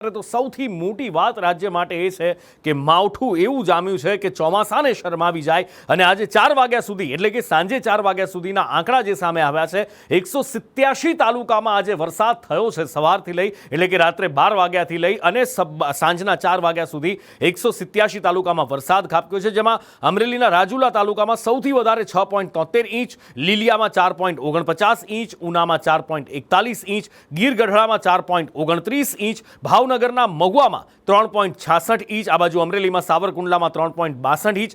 તો સૌથી મોટી વાત રાજ્ય માટે એ છે કે માવઠું એવું જામ્યું છે કે ચોમાસાને શરમાવી જાય અને આજે 4 વાગ્યા સુધી એટલે કે સાંજે 4 વાગ્યા સુધીના આંકડા જે સામે આવ્યા છે 187 તાલુકામાં આજે વરસાદ થયો છે સવારથી લઈ એટલે કે રાત્રે 12 વાગ્યાથી લઈ અને સાંજના 4 વાગ્યા સુધી 187 તાલુકામાં વરસાદ ખાબક્યો છે, જેમાં અમરેલીના રાજુલા તાલુકામાં સૌથી વધારે 6.73 ઇંચ, લીલિયામાં 4.49 ઇંચ, ઉનામાં 4.41 ઇંચ, ગીર ગઢડામાં 4.29 ઇંચ, ભાવનગરના મહુવામાં 3.66 ઇંચ, આ બાજુ અમરેલીમાં સાવરકુંડલામાં 3.62 ઇંચ,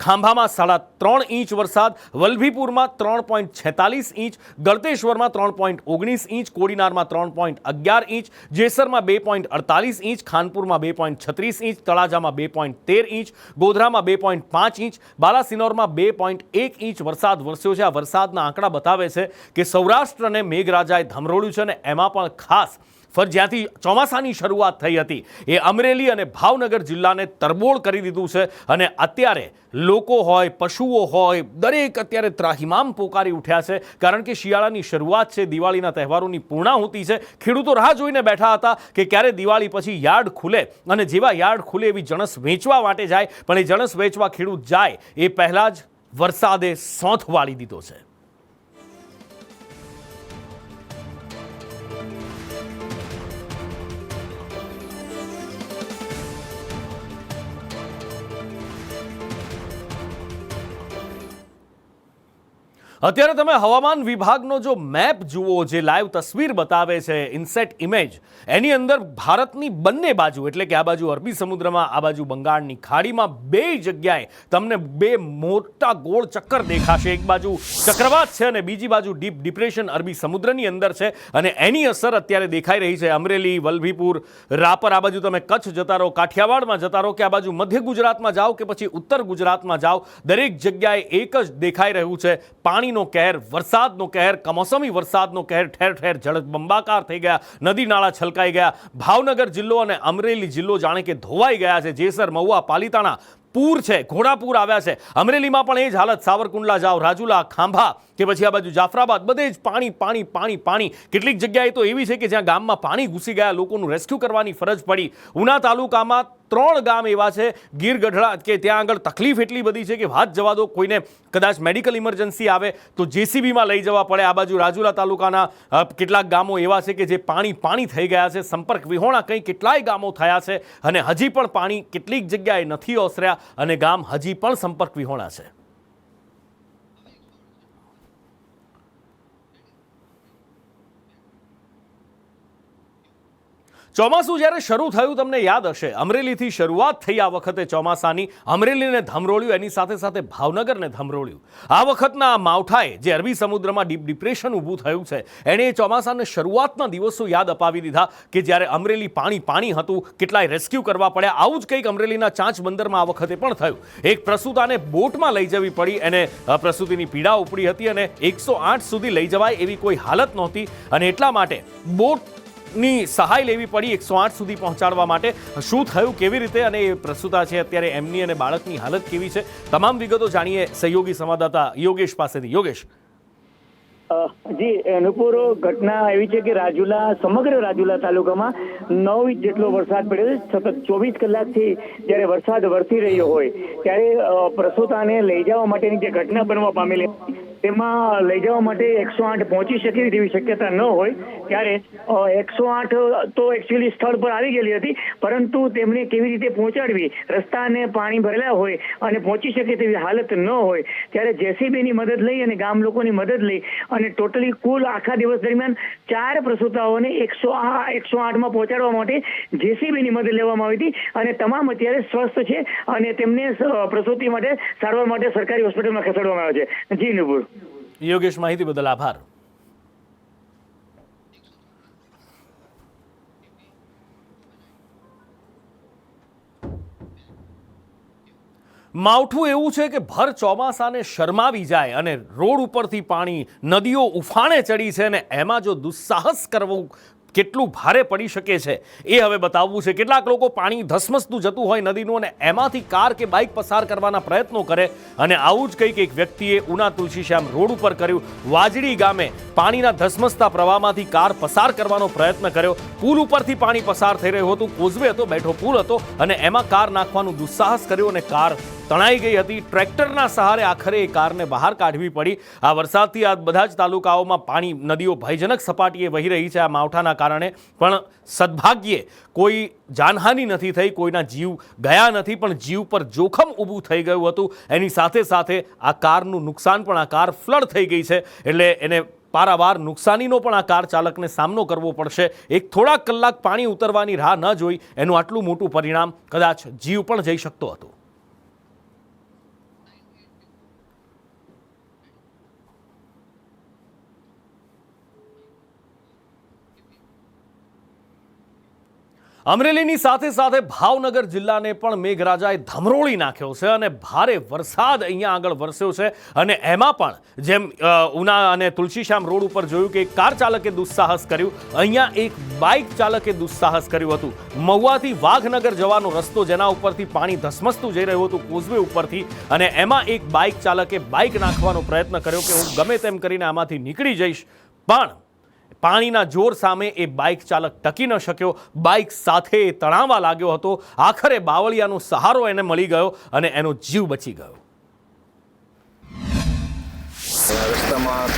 ખાંભામાં 3.5 ઇંચ વરસાદ, વલભીપુરમાં 3.46 ઇંચ, ગળતેશ્વરમાં 3.19 ઇંચ, કોડીનારમાં 3.11 ઇંચ, જેસરમાં 2.48 ઇંચ, ખાનપુરમાં 2.36 ઇંચ, તળાજામાં 2.13 ઇંચ, ગોધરામાં 2.5 ઇંચ, બાલાસિનોરમાં 2.1 ઇંચ વરસાદ વરસ્યો છે। આ વરસાદના આંકડા બતાવે છે કે સૌરાષ્ટ્રને મેઘરાજાએ ધમરોળ્યું છે અને એમાં પણ ખાસ જ્યાંથી ચોમાસાની શરૂઆત થઈ હતી એ અમરેલી અને ભાવનગર જિલ્લાને તરબોળ કરી દીધું છે અને અત્યારે લોકો હોય, પશુઓ હોય, દરેક અત્યારે ત્રાહિમામ પોકારી ઉઠ્યા છે, કારણ કે શિયાળાની શરૂઆત છે, દિવાળીના તહેવારોની પૂર્ણાહુતિ છે। ખેડૂતો રાહ જોઈને બેઠા હતા કે ક્યારે દિવાળી પછી યાર્ડ ખુલે અને જેવા યાર્ડ ખુલે એવી જણસ વેચવા માટે જાય, પણ એ જણસ વેચવા ખેડૂત જાય એ પહેલાં જ વરસાદે સોંથ વાળી દીધો છે। અત્યારે તમે હવામાન વિભાગનો જો મેપ જુઓ, જે લાઈવ તસવીર બતાવે છે ઇનસેટ ઇમેજ, એની અંદર ભારતની બંને બાજુ એટલે કે આ બાજુ અરબી સમુદ્રમાં, આ બાજુ બંગાળની ખાડીમાં બે જગ્યાએ તમને બે મોટા ગોળ ચક્કર દેખાશે। એક બાજુ ચક્રવાત છે અને બીજી બાજુ ડીપ ડિપ્રેશન અરબી સમુદ્રની અંદર છે અને એની અસર અત્યારે દેખાઈ રહી છે અમરેલી, વલભીપુર, રાપર, આ બાજુ તમે કચ્છ જતા રહો, કાઠિયાવાડમાં જતા રહો કે આ બાજુ મધ્ય ગુજરાતમાં જાઓ કે પછી ઉત્તર ગુજરાતમાં જાઓ, દરેક જગ્યાએ એક જ દેખાઈ રહ્યું છે પાણી નો કહેર, વરસાદનો કહેર, કમોસમી વરસાદનો કહેર। ઠેર ઠેર જળબંબાકાર થઈ ગયા, નદી નાળા છલકાઈ ગયા, ભાવનગર જિલ્લો અને અમરેલી જિલ્લો જાણે કે ધોવાઈ ગયા છે। જેસર, મહુવા, પાલિતાણા પૂર છે, ઘોડાપૂર આવ્યા છે। અમરેલીમાં પણ એ જ હાલત, સાવરકુંડલા જાઓ, રાજુલા, ખાંભા કે પછી આ બાજુ જાફરાબાદ, બધે જ પાણી પાણી પાણી પાણી। કેટલીક જગ્યાએ તો એવી છે કે જ્યાં ગામમાં પાણી ઘૂસી ગયા, લોકોનું રેસ્ક્યુ કરવાની ફરજ પડી। ઉના તાલુકામાં 3 ગામ એવા છે, ગીર ગઢડા, કે ત્યાં આગળ તકલીફ એટલી બધી છે કે વાત જવા દો, કોઈને કદાચ મેડિકલ ઇમરજન્સી આવે તો જેસીબીમાં લઈ જવા પડે। આ બાજુ રાજુલા તાલુકાના કેટલાક ગામો એવા છે કે જે પાણી પાણી થઈ ગયા છે, સંપર્ક વિહોણા કંઈ કેટલાય ગામો થયા છે અને હજી પણ પાણી કેટલીક જગ્યાએ નથી ઓસર્યા અને ગામ હજી પણ સંપર્ક વિહોણા છે। ચોમાસું જ્યારે શરૂ થયું તમને યાદ હશે, અમરેલીથી શરૂઆત થઈ આ વખતે ચોમાસાની, અમરેલીને ધમરોળ્યું, એની સાથે સાથે ભાવનગરને ધમરોળ્યું। આ વખતના આ માવઠાએ જે અરબી સમુદ્રમાં ડીપ ડિપ્રેશન ઊભું થયું છે એણે ચોમાસાને શરૂઆતના દિવસો યાદ અપાવી દીધા કે જ્યારે અમરેલી પાણી પાણી હતું, કેટલાય રેસ્ક્યુ કરવા પડ્યા। આવું જ કંઈક અમરેલીના ચાંચ બંદરમાં આ વખતે પણ થયું। એક પ્રસૂતાને બોટમાં લઈ જવી પડી, એને પ્રસૂતિની પીડા ઉપડી હતી અને 108 સુધી લઈ જવાય એવી કોઈ હાલત નહોતી અને એટલા માટે બોટ ની સહાય લેવી પડી 108 સુધી પહોંચાડવા માટે। શું થયું, કેવી રીતે, અને એ પ્રસૂતા છે અત્યારે એમની અને બાળકની હાલત કેવી છે, તમામ વિગતો જાણીએ સહયોગી સંવાદદાતા યોગેશ પાસેથી। યોગેશ। જી અનુપુર, ઘટના એવી છે કે રાજુલા, સમગ્ર રાજુલા તાલુકામાં 9 ઇંચ જેટલો વરસાદ પડ્યો છે। સતત 24 કલાકથી જ્યારે વરસાદ વરસી રહ્યો હોય ત્યારે પ્રસૂતાને લઈ જવા માટેની જે ઘટના બનવા પામેલી તેમાં લઈ જવા માટે 108 પહોંચી શકે તેવી શક્યતા ન હોય ત્યારે 108 તો એકચ્યુઅલી સ્થળ પર આવી ગયેલી હતી, પરંતુ તેમને કેવી રીતે પહોંચાડવી, રસ્તાને પાણી ભરેલા હોય અને પહોંચી શકે તેવી હાલત ન હોય ત્યારે જેસીબીની મદદ લઈ અને ગામ લોકોની મદદ લઈ અને ટોટલી કુલ આખા દિવસ દરમિયાન 4 પ્રસૂતાઓને 108માં પહોંચાડવા માટે જેસીબીની મદદ લેવામાં આવી હતી અને તમામ અત્યારે સ્વસ્થ છે અને તેમને પ્રસૂતિ માટે સારવાર માટે સરકારી હોસ્પિટલમાં ખસેડવામાં આવ્યા છે। જી નુપુર। યોગેશ, માહિતી બદલ આભાર। માવઠું એવું છે કે ભર ચોમાસાને શરમાવી જાય અને રોડ ઉપરથી પાણી, નદીઓ ઉફાણે ચડી છે અને એમાં જો દુસ્સાહસ કરવું કેટલું ભારે પડી શકે છે એ હવે બતાવવું છે। કેટલાક લોકો પાણી ધસમસતું જતું હોય નદીનું અને એમાંથી કાર કે બાઇક પસાર કરવાના પ્રયત્નો કરે અને આવું જ કંઈક એક વ્યક્તિએ ઉના તુલસીશ્યામ રોડ ઉપર કર્યું। વાજડી ગામે પાણીના ધસમસતા પ્રવાહમાંથી કાર પસાર કરવાનો પ્રયત્ન કર્યો। પુલ ઉપરથી પાણી પસાર થઈ રહ્યું હતું, કોઝવે હતો, બેઠો પુલ હતો અને એમાં કાર નાખવાનું દુસ્સાહસ કર્યું અને કાર તણાઈ ગઈ હતી। ટ્રેક્ટરના સહારે આખરે એ કારને બહાર કાઢવી પડી। આ વરસાદથી આ બધા જ તાલુકાઓમાં પાણી નદીઓ ભયજનક સપાટીએ વહી રહી છે આ માવઠાના કારણે, પણ સદભાગ્યે કોઈ જાનહાનિ નથી થઈ, કોઈના જીવ ગયા નથી, પણ જીવ પર જોખમ ઊભું થઈ ગયું હતું। એની સાથે સાથે આ કારનું નુકસાન પણ, આ કાર ફ્લડ થઈ ગઈ છે એટલે એને પારાવાર નુકસાનીનો પણ આ કાર ચાલકને સામનો કરવો પડશે। એક થોડાક કલાક પાણી ઉતરવાની રાહ ન જોઈ એનું આટલું મોટું પરિણામ, કદાચ જીવ પણ જઈ શકતો હતો। અમરેલીની સાથે સાથે ભાવનગર જિલ્લાને પણ મેઘરાજાએ ધમરોળી નાખ્યો છે અને ભારે વરસાદ અહીંયા આગળ વરસ્યો છે। અને એમાં પણ જેમ ઉના અને તુલસીશ્યામ રોડ ઉપર જોયું કે એક કાર ચાલકે દુસ્સાહસ કર્યું, અહીંયા એક બાઇક ચાલકે દુસ્સાહસ કર્યું હતું। મહુવાથી વાઘનગર જવાનો રસ્તો જેના ઉપરથી પાણી ધસમસતું જઈ રહ્યું હતું કોઝવે ઉપરથી, અને એમાં એક બાઇક ચાલકે બાઇક નાખવાનો પ્રયત્ન કર્યો કે હું ગમે તેમ કરીને આમાંથી નીકળી જઈશ, પણ પાણીના જોર સામે એ બાઇક ચાલક ટકી ન શક્યો, બાઇક સાથે તણાવા લાગ્યો હતો। આખરે બાવળિયાનો સહારો એને મળી ગયો અને એનો જીવ બચી ગયો। રસ્તામાં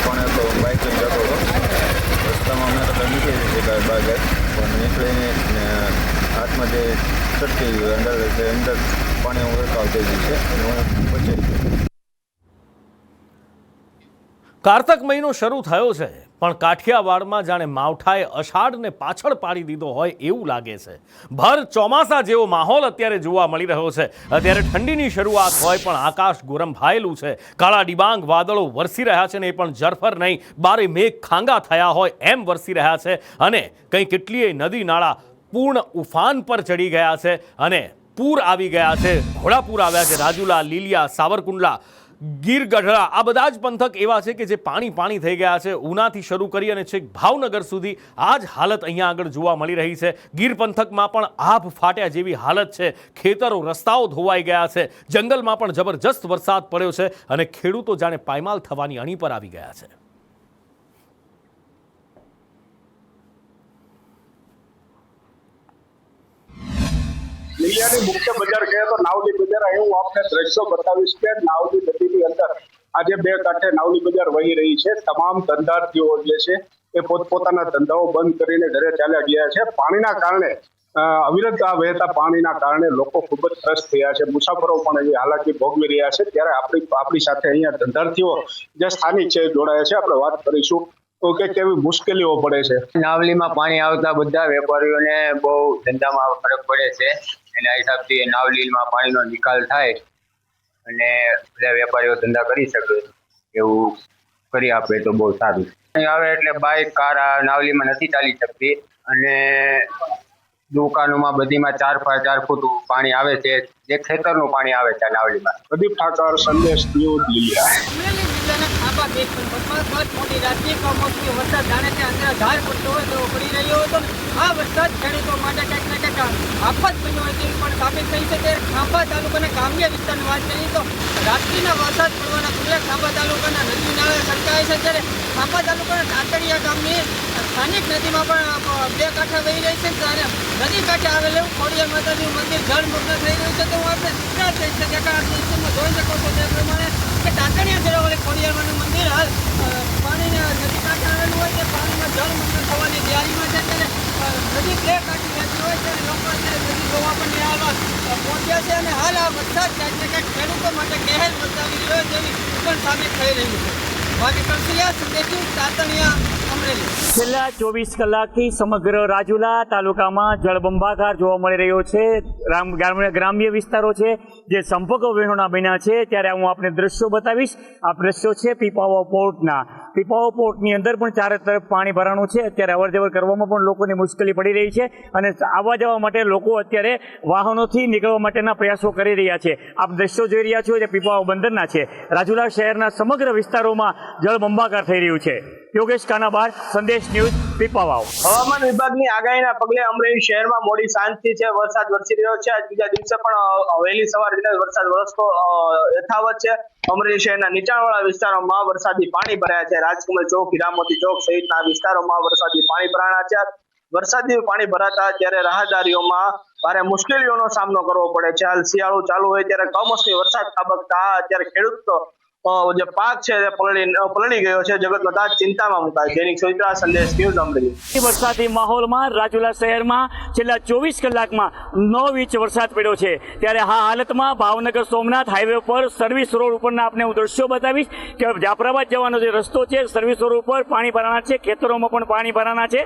પાણી હતો, બાઇક લઈને જતો હતો। રસ્તામાં અમે તો નીકળી દીધી બાઇક, પણ નીકળીને હાથમાં જે ચટકી અંદર પાણી ઉરકાવ થઈ ગયું છે હું પછી। કાર્તક મહિનો શરૂ થયો છે પણ કાઠિયાવાડમાં જાણે માવઠાએ અષાઢને પાછળ પાડી દીધો હોય એવું લાગે છે। ભર ચોમાસા જેવો માહોલ અત્યારે જોવા મળી રહ્યો છે। અત્યારે ઠંડીની શરૂઆત હોય પણ આકાશ ગોરંભાયેલું છે, કાળા ડિબાંગ વાદળો વરસી રહ્યા છે ને એ પણ જરફર નહીં, બારે મેઘ ખાંગા થયા હોય એમ વરસી રહ્યા છે અને કંઈ કેટલીય નદી નાળા પૂર્ણ ઉફાન પર ચડી ગયા છે અને પૂર આવી ગયા છે। ઘોડાપૂર આવ્યા છે, રાજુલા, લીલિયા, સાવરકુંડલા, ગીર ગઢડા, આ બધા જ પંથક એવા છે કે જે પાણી થઈ ગયા છે। ઉનાથી શરૂ કરી અને છેક ભાવનગર સુધી આ જ હાલત અહીંયા આગળ જોવા મળી રહી છે। ગીર પંથકમાં પણ આભ ફાટ્યા જેવી હાલત છે, ખેતરો રસ્તાઓ ધોવાઈ ગયા છે, જંગલમાં પણ જબરજસ્ત વરસાદ પડ્યો છે અને ખેડૂતો જાણે પાયમાલ થવાની અણી પર આવી ગયા છે। લીલિયાની મુખ્ય બજાર કહે તો નાવલી બજાર, હું આપને દ્રશ્યો બતાવીશ કે નાવલી નદીની અંદર આજે બે કાંઠે નાવલી બજાર વહી રહી છે। તમામ ધંધાર્થીઓ જે છે એ પોતપોતાના ધંધાઓ બંધ કરીને ઘરે ચાલ્યા ગયા છે। પાણીના કારણે અવિરત આ વહેતા પાણીના કારણે લોકો ખૂબ જ ત્રસ્ત થયા છે, મુસાફરો પણ એવી હાલાકી ભોગવી રહ્યા છે। ત્યારે આપણી સાથે અહીંયા ધંધાર્થીઓ જે સ્થાનિક છે જોડાયા છે, આપણે વાત કરીશું તો કે કેવી મુશ્કેલીઓ પડે છે। નાવલીમાં પાણી આવતા બધા વેપારીઓને બહુ ધંધામાં ફરક પડે છે। એના હિસાબથી નાવલીમાં પાણીનો નિકાલ થાય અને બધા વેપારીઓ ધંધા કરી શકે એવું કરી આપે તો બહુ સારું। પાણી આવે એટલે બાઇક, કાર નાવલીમાં નથી ચાલી શકતી અને દુકાનોમાં બધીમાં 4 ફૂટ પાણી આવે છે, જે ખેતરનું પાણી આવે છે નાવલીમાં। પ્રદીપ ઠાકર, સંદેશ ન્યૂઝ, લીલિયા। મોટી રાત્રિ કમોસમી વરસાદ જાણે કે અંધાર પડતો હોય તેવો પડી રહ્યો હતો। આ વરસાદ ખેડૂતો માટે કંઈક ને કંઈક આફત બન્યો હોય તેવી પણ સાબિત થઈ છે। ત્યારે ખાંભા તાલુકાના ગામ્ય વિસ્તારની વાત કરીએ તો રાત્રિના વરસાદ પડવાના પગલે ખાંભા તાલુકાના નદી નાળા છલકાય છે। ત્યારે ખાંભા તાલુકાના તાતડિયા ગામની સ્થાનિક નદીમાં પણ બે કાંઠા વહી રહી છે અને નદી કાંઠે આવેલું ખોડિયાર માતાજીનું મંદિર જળમગ્ન થઈ રહ્યું છે। તો હું આપણે સિદ્ધાર્થ થઈ શકે કે આ દ્રશ્યમાં જોઈ શકો છો તે પ્રમાણે કે તાતડિયા જળવાળી ખોડિયારમાંનું મંદિર હાલ પાણીના નદી કાંઠે આવેલું હોય તે પાણીમાં જળમગ્ન થવાની તૈયારીમાં છે। ત્યારે નદી બે કાંઠે વહેતી હોય ત્યારે લોકો નદી જોવા પણ હાલમાં પહોંચ્યા છે અને હાલ આ વરસાદ ક્યાંક ને ક્યાંક ખેડૂતો માટે કહેર વરસાવી રહ્યો તેવી પણ સાબિત થઈ રહ્યું છે। બાકી કરશિયા સંદેશી તાતણિયા અમરેલી। છેલ્લા 24 કલાકથી સમગ્ર રાજુલા તાલુકામાં જળબંબાકાર જોવા મળી રહ્યો છે। ગ્રામ્ય વિસ્તારો છે જે સંપર્ક વિહોણા બન્યા છે। ત્યારે હું આપને દ્રશ્યો બતાવીશ। આ દ્રશ્યો છે પીપાવાવ પોર્ટના। પીપાવાવ પોર્ટની અંદર પણ ચારે તરફ પાણી ભરાણું છે। અત્યારે અવરજવર કરવામાં પણ લોકોને મુશ્કેલી પડી રહી છે અને આવવા જવા માટે લોકો અત્યારે વાહનોથી નીકળવા માટેના પ્રયાસો કરી રહ્યા છે। આપ દ્રશ્યો જોઈ રહ્યા છો જે પીપાવાવ બંદરના છે। રાજુલા શહેરના સમગ્ર વિસ્તારોમાં જળબંબાકાર થઈ રહ્યું છે। યોગેશ કાનાબાર, સંદેશ ન્યૂઝ, પીપાવાવ। હવામાન વિભાગની આગાહીના પગલે અમરેલી શહેરમાં મોડી સાંજથી છે વરસાદ વરસી રહ્યો છે। આજ બીજા દિવસે પણ વહેલી સવારથી વરસાદ વરસતો યથાવત છે। અમરેલી શહેરના નીચાણવાળા વિસ્તારોમાં વરસાદી પાણી ભરાયા છે। રાજકમલ ચોક, હીરામોતી ચોક સહિતના વિસ્તારોમાં વરસાદી પાણી ભરાણા છે। વરસાદી પાણી ભરાતા ત્યારે રાહદારીઓમાં ભારે મુશ્કેલીઓનો સામનો કરવો પડે છે। હાલ શિયાળો ચાલુ હોય ત્યારે કમોસમી વરસાદ ખાબકતા અત્યારે ખેડૂતો જે પાક છે તે પલળી ગયો છે। જગતનો તાત ચિંતામાં મુકાયો। દૈનિક સોઈત્રા, સંદેશ ન્યૂઝ, અમરેલી। વરસાદી માહોલમાં રાજુલા શહેરમાં છેલ્લા 24 કલાકમાં 9 ઇંચ વરસાદ પડ્યો છે। ત્યારે આ હાલતમાં ભાવનગર સોમનાથ હાઈવે પર સર્વિસ રોડ ઉપરના આપને હું દ્રશ્યો બતાવીશ કે જાફરાબાદ જવાનો જે રસ્તો છે સર્વિસ રોડ ઉપર પાણી ભરાણા છે, ખેતરોમાં પણ પાણી ભરાણા છે।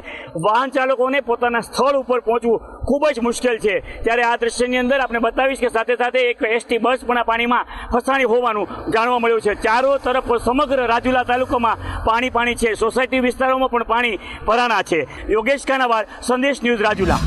વાહન ચાલકોને પોતાના સ્થળ ઉપર પહોંચવું ખૂબ જ મુશ્કેલ છે। ત્યારે આ દ્રશ્યની અંદર આપણે બતાવીશ કે સાથે સાથે એક એસટી બસ પણ આ પાણીમાં ફસાણી હોવાનું જાણવા મળ્યું છે। ચારો તરફ સમગ્ર રાજુલા તાલુકામાં પાણી છે। સોસાયટી વિસ્તારોમાં પણ પાણી ભરાણા છે। યોગેશ કાનાવાર, સંદેશ ન્યૂઝ, રાજુલા।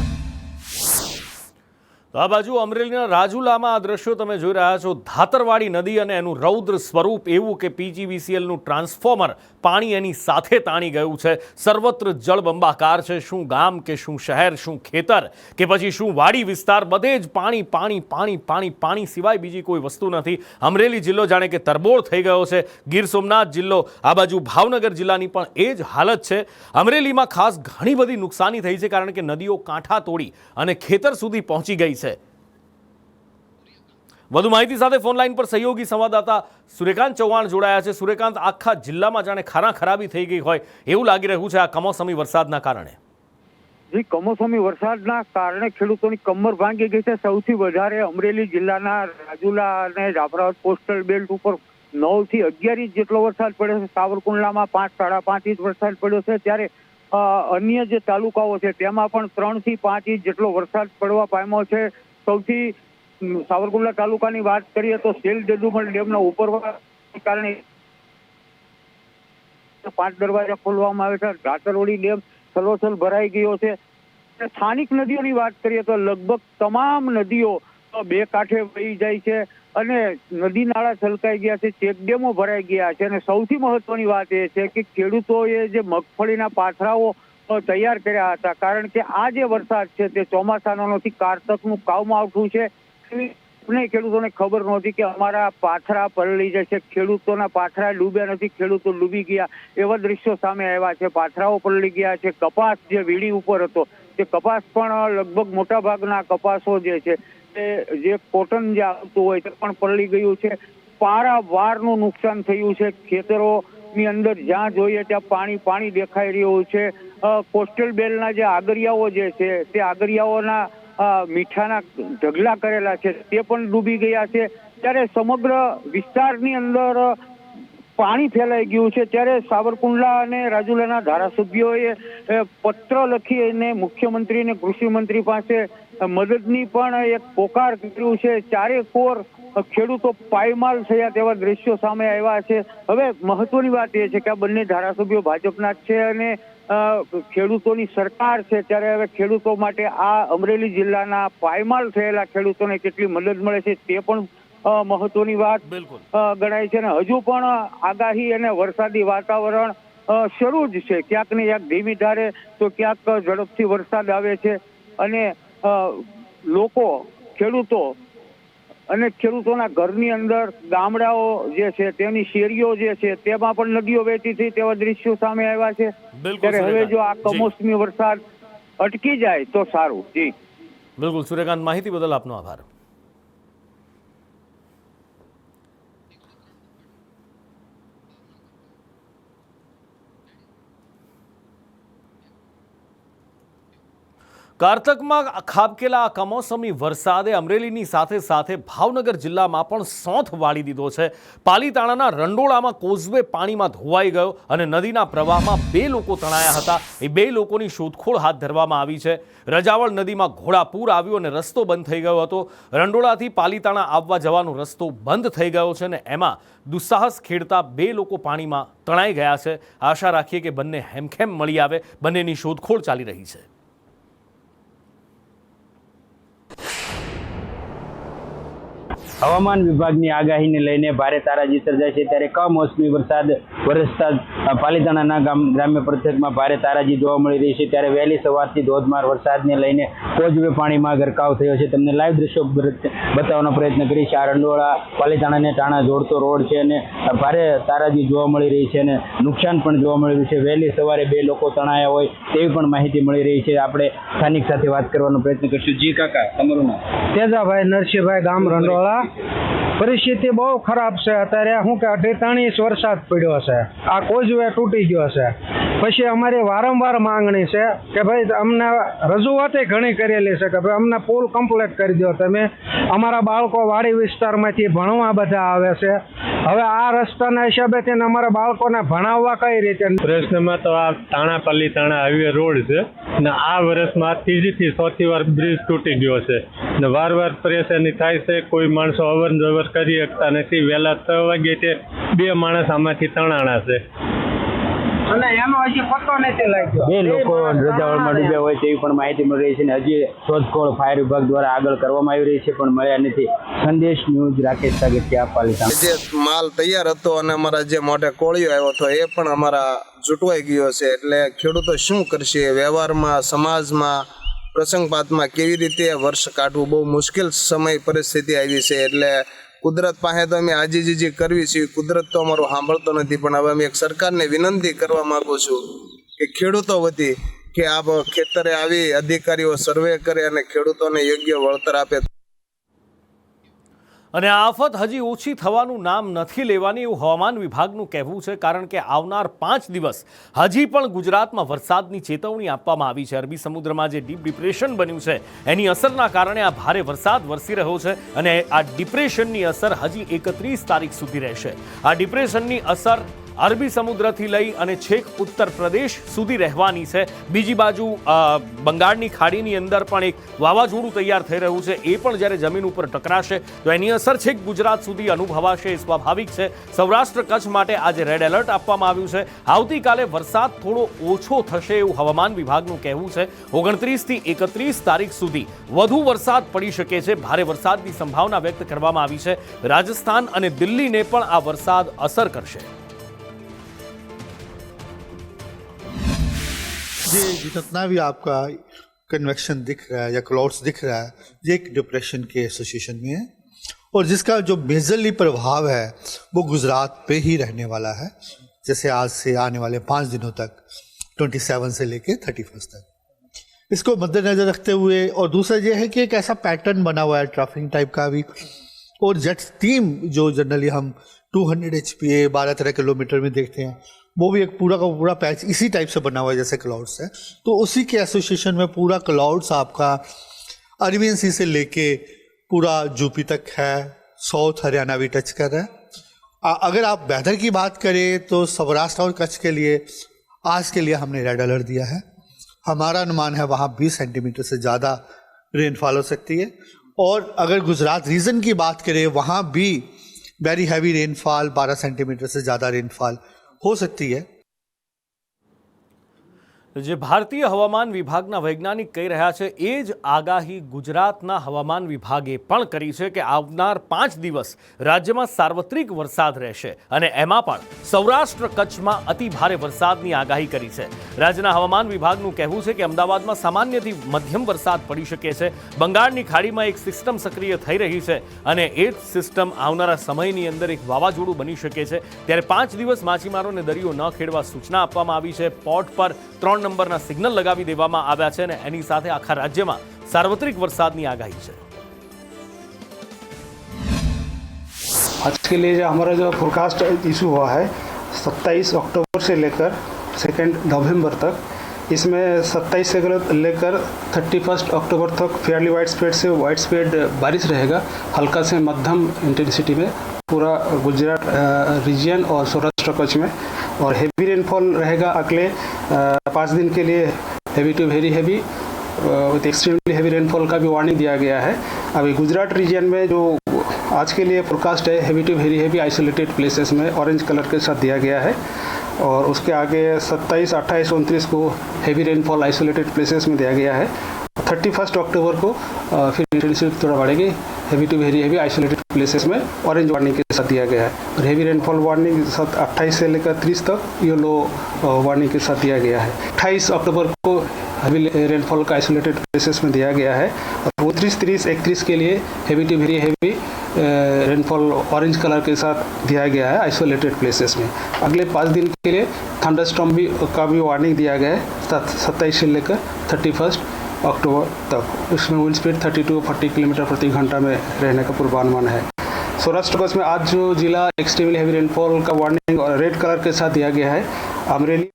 તો આ બાજુ અમરેલીના રાજુલામાં આ દ્રશ્યો તમે જોઈ રહ્યા છો। ધાતરવાડી નદી અને એનું રૌદ્ર સ્વરૂપ એવું કે પીજીવીસીએલનું ટ્રાન્સફોર્મર પાણી એની સાથે તાણી ગયું છે। સર્વત્ર જળબંબાકાર છે। શું ગામ કે શું શહેર, શું ખેતર કે પછી શું વાડી વિસ્તાર, બધે જ પાણી પાણી પાણી પાણી પાણી સિવાય બીજી કોઈ વસ્તુ નથી। અમરેલી જિલ્લો જાણે કે તરબોળ થઈ ગયો છે। ગીર સોમનાથ જિલ્લો, આ બાજુ ભાવનગર જિલ્લાની પણ એ જ હાલત છે। અમરેલીમાં ખાસ ઘણી બધી નુકસાની થઈ છે કારણ કે નદીઓ કાંઠા તોડી અને ખેતર સુધી પહોંચી ગઈ છે। વધુ માહિતી સાથે ફોન લાઈન પર સહયોગી સંવાદદાતા સૂર્યકાંત ચૌહાણ જોડાયા છે। સૂર્યકાંત, આખા જિલ્લામાં જાણે ખરાબી થઈ ગઈ હોય એવું લાગી રહ્યું છે આ કમોસમી વરસાદના કારણે। જી, કમોસમી વરસાદના કારણે ખેડૂતોની કમર ભાંગી ગઈ છે। સૌથી વધારે અમરેલી જિલ્લાના રાજુલા અને જાફરાબાદ કોસ્ટલ બેલ્ટ ઉપર 9 થી 11 ઇંચ જેટલો વરસાદ પડ્યો છે। સાવરકુંડલામાં 5 સાડા 5 ઇંચ વરસાદ પડ્યો છે। ત્યારે અન્ય જે તાલુકાઓ છે તેમાં પણ 3 થી 5 ઇંચ જેટલો વરસાદ પડવા પામ્યો છે। સૌથી સાવરકુંડલા તાલુકાની વાત કરીએ તો સેલ દેદુમલ ડેમના ઉપરવાસના કારણે 5 દરવાજા ખોલવામાં આવે છે। ધાતરવાડી ડેમ સલોસલ ભરાઈ ગયો છે। સ્થાનિક નદીઓની વાત કરીએ તો લગભગ તમામ નદીઓ બે કાંઠે વહી જાય છે અને નદી નાળા છલકાઈ ગયા છે। ચેકડેમો ભરાઈ ગયા છે। અને સૌથી મહત્વની વાત એ છે કે ખેડૂતોએ જે મગફળીના પાથરાઓ તૈયાર કર્યા હતા કારણ કે આ જે વરસાદ છે તે ચોમાસાનો નથી, કારતકનું કાવમાવઠું છે। ખેડૂતોને ખબર નહોતી કે અમારા પાથરા પલળી જશે। ખેડૂતોના પાથરા ડૂબ્યા નથી, ખેડૂતો ડૂબી ગયા એવા દ્રશ્યો સામે આવ્યા છે। પાથરાઓ પલળી ગયા છે। કપાસ જે વીડી ઉપર હતો તે કપાસ પણ લગભગ મોટા ભાગના કપાસો જે છે તે જે કોટન જે આવતું હોય તે પણ પલળી ગયું છે। પારાવારનું નુકસાન થયું છે। ખેતરોની અંદર જ્યાં જોઈએ ત્યાં પાણી દેખાઈ રહ્યું છે। કોસ્ટલ બેલના જે આગરિયાઓ જે છે તે આગરિયાઓના મીઠાના ઢગલા કરેલા છે તે પણ ડૂબી ગયા છે। ત્યારે સમગ્ર વિસ્તારની અંદર પાણી ફેલાઈ ગયું છે। ત્યારે સાવરકુંડલા અને રાજુલાના ધારાસભ્યોએ પત્ર લખીને મુખ્યમંત્રી અને કૃષિ મંત્રી પાસે મદદની પણ એક પોકાર કર્યું છે। ચારે કોર ખેડૂતો પાયમાલ થયા તેવા દ્રશ્યો સામે આવ્યા છે। હવે મહત્વની વાત એ છે કે આ બંને ધારાસભ્યો ભાજપના જ છે અને ખેડૂતોની સરકાર છે। ત્યારે હવે ખેડૂતો માટે આ અમરેલી જિલ્લાના પાયમાલ થયેલા ખેડૂતોને કેટલી મદદ મળે છે તે પણ મહત્વની વાત ગણાય છે। અને હજુ પણ આગાહી અને વરસાદી વાતાવરણ શરૂ જ છે। ક્યાંક ને ક્યાંક ધીમી ધારે તો ક્યાંક ઝડપથી વરસાદ આવે છે અને લોકો, ખેડૂતો અને ખેડૂતોના ઘરની અંદર ગામડાઓ જે છે તેની શેરીઓ જે છે તેમાં પણ નદીઓ વહેતી થઈ તેવા દ્રશ્યો સામે આવ્યા છે। ત્યારે હવે જો આ કમોસમી વરસાદ અટકી જાય તો સારું। જી બિલકુલ સૂર્યકાંત, માહિતી બદલ આપનો આભાર। કારતકમાં ખાબકેલા કમોસમી વરસાદે અમરેલીની સાથે સાથે ભાવનગર જિલ્લામાં પણ સોંથ વાળી દીધો છે। પાલીતાણાના રંડોળામાં કોઝવે પાણીમાં ધોવાઈ ગયો અને નદીના પ્રવાહમાં 2 લોકો તણાયા હતા। એ 2 લોકોની શોધખોળ હાથ ધરવામાં આવી છે। રજાવળ નદીમાં ઘોડાપૂર આવ્યું અને રસ્તો બંધ થઈ ગયો હતો। રંડોળાથી પાલીતાણા આવવા જવાનો રસ્તો બંધ થઈ ગયો છે અને એમાં દુસ્સાહસ ખેડતા 2 લોકો પાણીમાં તણાઈ ગયા છે। આશા રાખીએ કે બંને હેમખેમ મળી આવે। બંનેની શોધખોળ ચાલી રહી છે। હવામાન વિભાગની આગાહીને લઈને ભારે તારાજી સર્જાય છે। ત્યારે કમોસમી વરસાદ વરસતા પાલીતાણાના ગ્રામ્ય પંથકમાં ભારે તારાજી જોવા મળી રહી છે, ત્યારે વહેલી સવારથી ધોધમાર વરસાદને લઈને કોઝવે પાણીમાં ગરકાવ થયો છે. તમને લાઈવ દ્રશ્યો બતાવવાનો પ્રયત્ન કરીશ. આ રંડોળા પાલીતાણાને ટાણા જોડતો રોડ છે અને ભારે તારાજી જોવા મળી રહી છે અને નુકસાન પણ જોવા મળી રહ્યું છે. વહેલી સવારે 2 લોકો તણાયા હોય તેવી પણ માહિતી મળી રહી છે. આપણે સ્થાનિક સાથે વાત કરવાનો પ્રયત્ન કરીશું. જી કાકા, તમારું નામ? તેજાભાઈ નરસિંહભાઈ, ગામ રંડોળા. પરિસ્થિતિ બહુ ખરાબ છે અત્યારે. શું કે 38 ઇંચ વરસાદ પડ્યો છે. આ કોઝવે તૂટી ગયો છે. પછી અમારી વારંવાર માંગણી છે કે ભાઈ અમને રજૂઆતે ઘણી કરેલી છે કે ભાઈ અમને પુલ કમ્પ્લીટ કરી દો તમે. અમારા બાળકો વાડી વિસ્તારમાંથી ભણવા બધા આવે છે. હવે આ રસ્તાના હિસાબેથી અમારા બાળકોને ભણાવવા કઈ રીતે? પ્રશ્નમાં તો આ તાણા હાઈવે રોડ છે ને આ વર્ષમાં 3જી થી 4થી વાર બ્રિજ તૂટી ગયો છે ને વાર પરેશાની થાય છે. કોઈ માણસો અવર જવર કરી શકતા નથી. વહેલા 6 વાગે તે 2 માણસ આમાંથી તણાણા છે અને એનો હજી પતો નથી લાગ્યો. 2 લોકો રજાવળમાં ડૂબ્યા હોય તેવી પણ માહિતી મળી રહી છે અને હજી શોધખોળ ફાયર વિભાગ દ્વારા આગળ કરવામાં આવી રહી છે પણ મળ્યા નથી. સંદેશ ન્યૂઝ, રાકેશ સાગઠિયા, પાલીતાણા. જે માલ તૈયાર હતો અને અમારા જે મોઢે કોળિયો આવ્યો હતો એ પણ અમારા જૂટવાઈ ગયો છે. એટલે ખેડૂતો શું કરશે? વ્યવહારમાં, સમાજમાં, પ્રસંગપાતમાં કેવી રીતે વર્ષ કાઢવું બહુ મુશ્કેલ સમય પરિસ્થિતિ આવી છે. એટલે કુદરત પાસે તો અમે આજીજી કરવી છે. કુદરત તો અમારું સાંભળતો નથી. પણ હવે અમે એક સરકારને વિનંતી કરવા માંગુ છું કે ખેડૂતો વતી કે આ ખેતરે આવી અધિકારીઓ સર્વે કરે અને ખેડૂતોને યોગ્ય વળતર આપે. અને આ આફત હજી ઓછી થવાનું નામ નથી લેવાની એવું હવામાન વિભાગનું કહેવું છે, કારણ કે આવનાર 5 દિવસ હજી પણ ગુજરાતમાં વરસાદની ચેતવણી આપવામાં આવી છે. અરબી સમુદ્રમાં જે ડીપ ડિપ્રેશન બન્યું છે એની અસરના કારણે આ ભારે વરસાદ વરસી રહ્યો છે અને આ ડિપ્રેશનની અસર હજી 31 તારીખ સુધી રહેશે. આ ડિપ્રેશનની અસર અરબી સમુદ્રથી લઈ અને છેક ઉત્તર પ્રદેશ સુધી રહેવાની છે. બીજી બાજુ બંગાળની ખાડીની અંદર પણ એક વાવાઝોડું તૈયાર થઈ રહ્યું છે. એ પણ જ્યારે જમીન ઉપર ટકરાશે તો એની અસર છેક ગુજરાત સુધી અનુભવાશે. એ સ્વાભાવિક છે. સૌરાષ્ટ્ર કચ્છ માટે આજે રેડ એલર્ટ આપવામાં આવ્યું છે. આવતીકાલે વરસાદ થોડો ઓછો થશે એવું હવામાન વિભાગનું કહેવું છે. 29 થી 31 તારીખ સુધી વધુ વરસાદ પડી શકે છે. ભારે વરસાદની સંભાવના વ્યક્ત કરવામાં આવી છે. રાજસ્થાન અને દિલ્હીને પણ આ વરસાદ અસર કરશે. ये जितना भी आपका कन्वेक्शन दिख रहा है या क्लाउड्स दिख रहा है, ये एक डिप्रेशन के एसोसिएशन में है और जिसका जो मेजरली प्रभाव है वो गुजरात पे ही रहने वाला है. जैसे आज से आने वाले 5 दिनों तक 27 से लेके 31 तक. इसको मद्देनजर रखते हुए और दूसरा ये है कि एक ऐसा पैटर्न बना हुआ है ट्रफिंग टाइप का भी. और जेट स्ट्रीम जो जनरली हम 200 HPA 12-13 किलोमीटर में देखते हैं वो भी एक पूरा का पूरा पैच इसी टाइप से बना हुआ है जैसे क्लाउड्स है. तो उसी के एसोसिएशन में पूरा क्लाउड्स आपका अरबियन सी से लेके पूरा यूपी तक है. साउथ हरियाणा भी टच कर रहा है. अगर आप वेदर की बात करें तो सौराष्ट्र और कच्छ के लिए आज के लिए हमने रेड अलर्ट दिया है. हमारा अनुमान है वहाँ 20 सेंटीमीटर से ज़्यादा रेनफॉल हो सकती है. और अगर गुजरात रीजन की बात करें वहाँ भी वेरी हैवी रेनफॉल 12 सेंटीमीटर से ज़्यादा रेनफॉल हो सकती है. જે ભારતીય હવામાન વિભાગના વૈજ્ઞાનિક કહી રહ્યા છે એ જ આગાહી ગુજરાતના હવામાન વિભાગે પણ કરી છે કે આવનાર 5 દિવસ રાજ્યમાં સાર્વત્રિક વરસાદ રહેશે અને એમાં પણ સૌરાષ્ટ્ર કચ્છમાં અતિ ભારે વરસાદની આગાહી કરી છે. રાજ્યના હવામાન વિભાગનું કહેવું છે કે અમદાવાદમાં સામાન્યથી મધ્યમ વરસાદ પડી શકે છે. બંગાળની ખાડીમાં એક સિસ્ટમ સક્રિય થઈ રહી છે અને એ જ સિસ્ટમ આવનારા સમયની અંદર એક વાવાઝોડું બની શકે છે. ત્યારે 5 દિવસ માછીમારોને દરિયો ન ખેડવા સૂચના આપવામાં આવી છે. પોર્ટ પર 3 નંબરના સિગ્નલ लगावी देवामां आव्या छे અને એની સાથે આખા રાજ્યમાં સાર્વત્રિક વરસાદની આગાહી છે. आज के लिए जो हमारा जो फोरकास्ट इशू हुआ है 27 अक्टूबर से लेकर 2 नवंबर तक, इसमें 27 से लेकर 31 अक्टूबर तक फेयरली वाइड स्प्रेड बारिश रहेगा. हल्का से मध्यम इंटेंसिटी में पूरा गुजरात रीजन और सौराष्ट्र कच्छ में. और हेवी रेनफॉल रहेगा अगले 5 दिन के लिए. Heavy to very heavy with extremely heavy rainfall का भी वार्निंग दिया गया है. अभी गुजरात रीजन में जो आज के लिए फोरकास्ट है heavy to very heavy isolated places में ऑरेंज कलर के साथ दिया गया है. और उसके आगे 27, 28, 29 को हेवी रेनफॉल आइसोलेटेड प्लेसेस में दिया गया है. 31 अक्टूबर को फिर इंटेंसिटी थोड़ा बढ़ेगी. Heavy to very heavy isolated places में ऑरेंज वार्निंग के साथ दिया गया है और हेवी रेनफॉल वार्निंग 28 से लेकर 30 तक येलो वार्निंग के साथ दिया गया है। 28 अक्टूबर को हेवी रेनफॉल का आइसोलेटेड प्लेसेस में दिया गया है और 29, 30, 31 के लिए heavy to very heavy rainfall orange colour के साथ दिया गया है आइसोलेटेड प्लेसेस में। अगले 5 दिन के लिए थंडरस्टॉर्म का भी वार्निंग दिया गया है 27 से लेकर 31 अक्टूबर तक। इसमें विंड स्पीड 30 to 40 किलोमीटर प्रति घंटा में रहने का पूर्वानुमान है। सौराष्ट्र कच्छ में आज जो जिला एक्सट्रीमली हेवी रेनफॉल का वार्निंग रेड कलर के साथ दिया गया है अमरेली।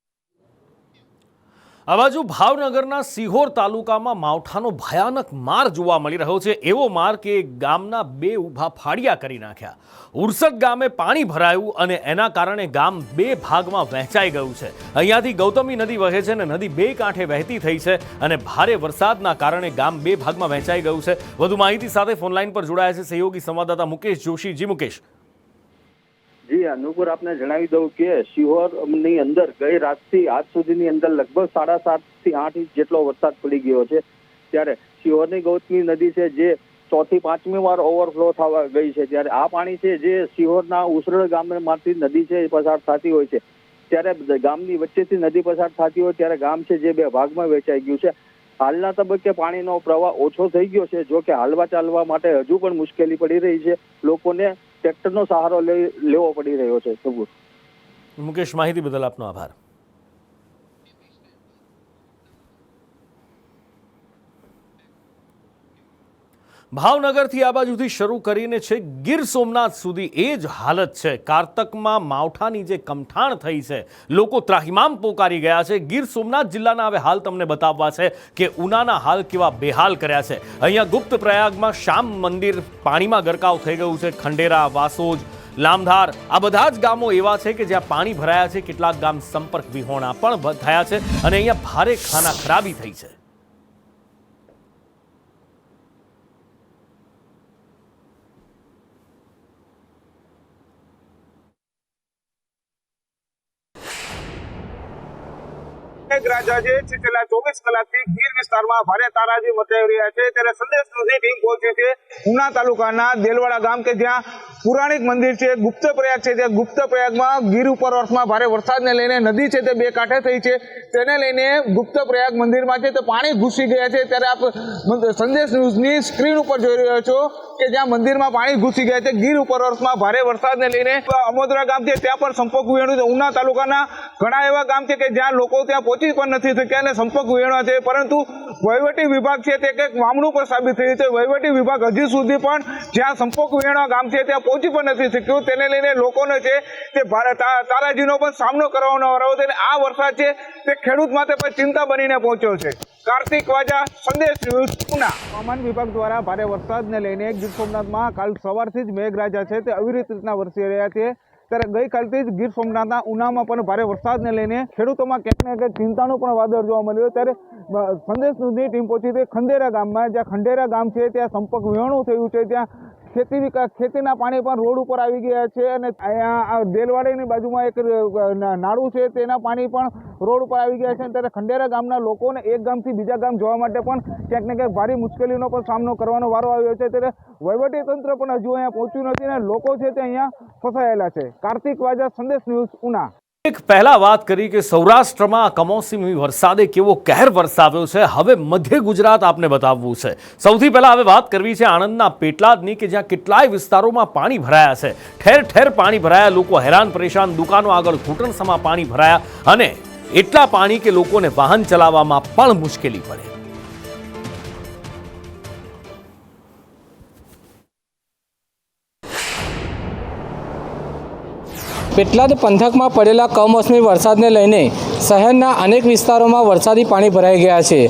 આ બાજુ ભાવનગરના સિહોર તાલુકામાં માવઠાનો ભયાનક માર જોવા મળી રહ્યો છે। એવો માર કે ગામના 2 ઊભા ફાડિયા કરી નાખ્યા। ઉરસદ ગામે પાણી ભરાયું અને એના કારણે ગામ 2 ભાગમાં વહેંચાઈ ગયું છે। અહીંયાથી ગૌતમી નદી વહે છે અને નદી 2 કાંઠે વહેતી થઈ છે અને ભારે વરસાદના કારણે ગામ 2 ભાગમાં વહેંચાઈ ગયું છે। વધુ માહિતી સાથે ફોનલાઈન પર જોડાયા છે સહયોગી સંવાદદાતા મુકેશ જોશી। જી મુકેશ। જી અનુપુર આપને જણાવી દઉં કે શિહોરની અંદર ગઈ રાતથી આજ સુધીની અંદર લગભગ 7.5 થી 8 ઇંચ જેટલો વરસાદ પડી ગયો છે। ત્યારે શિહોરની ગૌતમી નદી છે જે 4 થી 5મી વાર ઓવરફ્લો થવા ગઈ છે। ત્યારે આ પાણી છે જે શિહોરના ઉસરડ ગામમાંથી નદી છે એ પસાર થતી હોય છે। ત્યારે ગામની વચ્ચેથી નદી પસાર થતી હોય ત્યારે ગામ છે જે 2 ભાગમાં વહેંચાઈ ગયું છે। હાલના તબક્કે પાણીનો પ્રવાહ ઓછો થઈ ગયો છે, જો કે હાલવા ચાલવા માટે હજુ પણ મુશ્કેલી પડી રહી છે। લોકોને ટ્રેક્ટરનો સહારો લેવો પડી રહ્યો છે। સબૂત મુકેશ, માહિતી બદલ આપનો આભાર। ભાવનગરથી આ બાજુથી શરૂ કરીને છે ગીર સોમનાથ સુધી એ જ હાલત છે। કારતકમાં માવઠાની જે કમઠાણ થઈ છે, લોકો ત્રાહિમામ પોકારી ગયા છે। ગીર સોમનાથ જિલ્લાના હવે હાલ તમને બતાવવા છે કે ઉનાના હાલ કેવા બેહાલ કર્યા છે। અહીંયા ગુપ્ત પ્રયાગમાં શ્યામ મંદિર પાણીમાં ગરકાવ થઈ ગયું છે। ખંડેરા, વાસોજ, લામધાર આ બધા જ ગામો એવા છે કે જ્યાં પાણી ભરાયા છે। કેટલાક ગામ સંપર્ક વિહોણા પણ થયા છે અને અહીંયા ભારે ખાના ખરાબી થઈ છે। મેઘરાજા છે છેલ્લા 24 કલાકથી ગીર વિસ્તારમાં ભારે તારાજી મચાવી રહ્યા છે। ત્યારે સંદેશ ન્યૂઝની ટીમ પહોંચી છે ઉના તાલુકાના દેલવાડા ગામ કે જ્યાં પુરાણિક મંદિર છે, ગુપ્ત પ્રયાગ છે। ત્યાં ગુપ્ત પ્રયાગમાં ગીર ઉપરવાસમાં ભારે વરસાદને લઈને નદી છે તે 2 કાંઠે થઈ છે, તેને લઈને ગુપ્ત પ્રયાગ મંદિરમાં છે તે પાણી ઘૂસી ગયા છે। ત્યારે આપ સંદેશ ન્યૂઝની સ્ક્રીન ઉપર જોઈ રહ્યા છો કે જ્યાં મંદિરમાં પાણી ઘૂસી ગયા છે। ગીર ઉપરવાસમાં ભારે વરસાદને લઈને અમોદરા ગામ છે ત્યાં પણ સંપર્ક વિહોણું છે। ઉના તાલુકાના ઘણા એવા ગામ છે કે જ્યાં લોકો ત્યાં પહોંચી પણ નથી શક્યા અને સંપર્ક વિહોણા છે, પરંતુ વહીવટી વિભાગ છે તે કંઈક વામણું પણ સાબિત થયું છે। વહીવટી વિભાગ હજી સુધી પણ જ્યાં સંપર્ક વિહોણા ગામ છે ત્યાં પહોંચી પણ નથી શક્યું। તેને લઈને લોકોને છે તે તારાજીનો પણ સામનો કરવાનો રહ્યો છે અને આ વરસાદ છે તે ખેડૂત માટે પણ ચિંતા બનીને પહોંચ્યો છે। કાર્તિક વાજા, સંદેશ ન્યૂઝ, ઉના। હવામાન વિભાગ દ્વારા ભારે વરસાદને લઈને ગીર સોમનાથમાં કાલ સવારથી જ મેઘરાજા છે તે અવિરત રીતના વરસી રહ્યા છે। ત્યારે ગઈકાલથી જ ગીર સોમનાથના ઉનામાં પણ ભારે વરસાદને લઈને ખેડૂતોમાં ક્યાંક ને ક્યાંક ચિંતાનું પણ વાદળ જોવા મળ્યું। ત્યારે સંદેશ ન્યૂઝની ટીમ પહોંચી હતી ખંડેરા ગામમાં, જ્યાં ખંડેરા ગામ છે ત્યાં સંપર્ક વિહોણું થયું છે। ત્યાં ખેતીના પાણી પણ રોડ ઉપર આવી ગયા છે અને અહીંયા દેલવાડાની બાજુમાં એક નાળું છે તેના પાણી પણ રોડ ઉપર આવી ગયા છે। ત્યારે ખંડેરા ગામના લોકોને એક ગામથી બીજા ગામ જવા માટે પણ ક્યાંક ને ક્યાંક ભારે મુશ્કેલીનો પણ સામનો કરવાનો વારો આવ્યો છે। ત્યારે વહીવટી તંત્ર પણ હજુ અહીંયા પહોંચ્યું નથી અને લોકો છે તે અહીંયા ફસાયેલા છે। કાર્તિક વાજા, સંદેશ ન્યૂઝ, ઉના। એક પહેલા વાત કરી કે સૌરાષ્ટ્રમાં કમોસમી વરસાદે કેવો કહેર વરસાવ્યો છે। હવે મધ્ય ગુજરાત આપને બતાવવું છે। સૌથી પહેલા હવે વાત કરવી છે આણંદના પેટલાદની કે જ્યાં કેટલાય વિસ્તારોમાં પાણી ભરાયા છે। ઠેર ઠેર પાણી ભરાયા, લોકો હેરાન પરેશાન, દુકાનો આગળ ઘૂંટણસમાં પાણી ભરાયા અને એટલા પાણી કે લોકોને વાહન ચલાવવામાં પણ મુશ્કેલી પડે। પેટલાદ પંથકમાં પડેલા કમોસમી વરસાદને લઈને શહેરના અનેક વિસ્તારોમાં વરસાદી પાણી ભરાઈ ગયા છે।